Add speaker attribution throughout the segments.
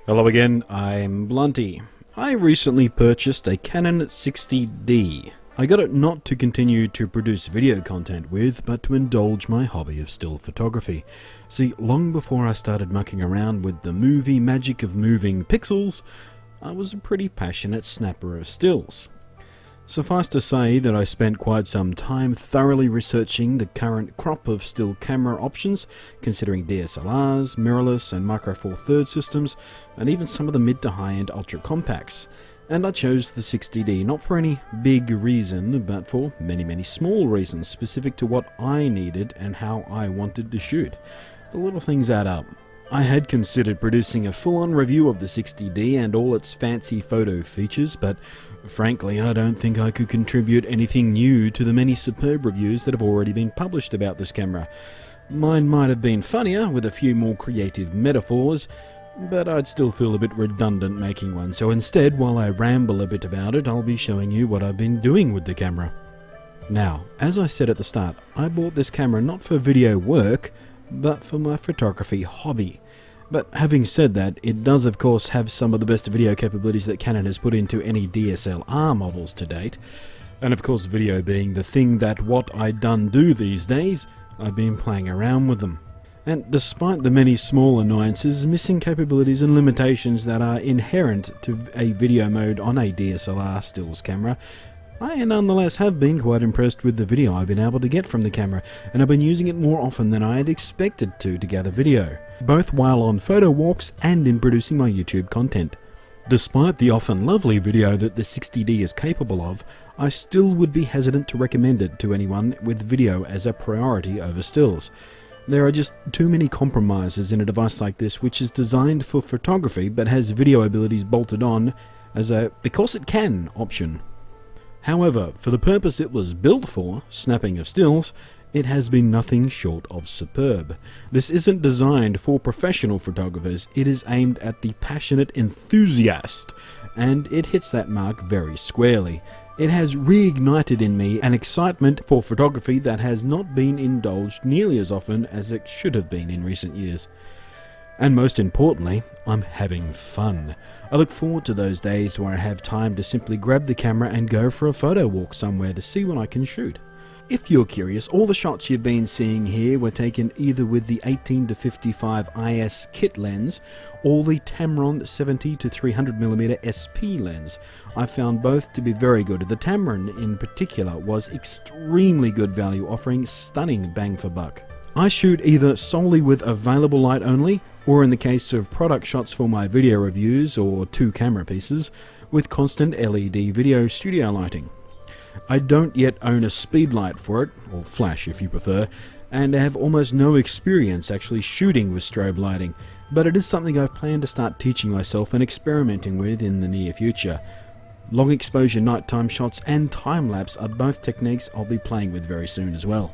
Speaker 1: Hello again, I'm Blunty. I recently purchased a Canon 60D. I got it not to continue to produce video content with, but to indulge my hobby of still photography. See, long before I started mucking around with the movie magic of moving pixels, I was a pretty passionate snapper of stills. Suffice to say that I spent quite some time thoroughly researching the current crop of still camera options, considering DSLRs, mirrorless and micro four thirds systems, and even some of the mid to high-end ultra compacts. And I chose the 60D not for any big reason, but for many small reasons specific to what I needed and how I wanted to shoot. The little things add up. I had considered producing a full-on review of the 60D and all its fancy photo features, but frankly I don't think I could contribute anything new to the many superb reviews that have already been published about this camera. Mine might have been funnier, with a few more creative metaphors, but I'd still feel a bit redundant making one, so instead, while I ramble a bit about it, I'll be showing you what I've been doing with the camera. Now, as I said at the start, I bought this camera not for video work, but for my photography hobby. But having said that, it does of course have some of the best video capabilities that Canon has put into any DSLR models to date. And of course, video being the thing that what I done do these days, I've been playing around with them. And despite the many small annoyances, missing capabilities and limitations that are inherent to a video mode on a DSLR stills camera, I nonetheless have been quite impressed with the video I've been able to get from the camera, and I've been using it more often than I had expected to gather video, both while on photo walks and in producing my YouTube content. Despite the often lovely video that the 60D is capable of, I still would be hesitant to recommend it to anyone with video as a priority over stills. There are just too many compromises in a device like this, which is designed for photography but has video abilities bolted on as a because it can option. However, for the purpose it was built for, snapping of stills, it has been nothing short of superb. This isn't designed for professional photographers, it is aimed at the passionate enthusiast, and it hits that mark very squarely. It has reignited in me an excitement for photography that has not been indulged nearly as often as it should have been in recent years. And most importantly, I'm having fun. I look forward to those days where I have time to simply grab the camera and go for a photo walk somewhere to see what I can shoot. If you're curious, all the shots you've been seeing here were taken either with the 18-55 IS kit lens or the Tamron 70-300mm SP lens. I found both to be very good. The Tamron in particular was extremely good value, offering stunning bang for buck. I shoot either solely with available light only, or in the case of product shots for my video reviews or two camera pieces, with constant LED video studio lighting. I don't yet own a speed light for it, or flash if you prefer, and I have almost no experience actually shooting with strobe lighting, but it is something I plan to start teaching myself and experimenting with in the near future. Long exposure nighttime shots and time-lapse are both techniques I'll be playing with very soon as well.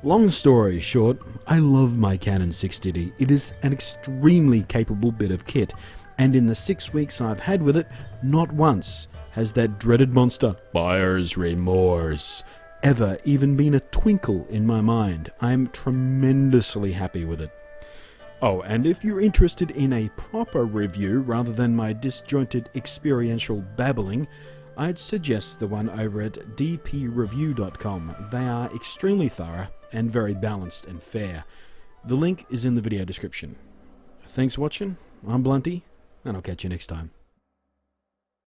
Speaker 1: Long story short, I love my Canon 60D. It is an extremely capable bit of kit, and in the 6 weeks I've had with it, not once has that dreaded monster, buyer's remorse, ever even been a twinkle in my mind. I'm tremendously happy with it. Oh, and if you're interested in a proper review rather than my disjointed experiential babbling, I'd suggest the one over at dpreview.com. They are extremely thorough and very balanced and fair. The link is in the video description. Thanks for watching, I'm Blunty, and I'll catch you next time.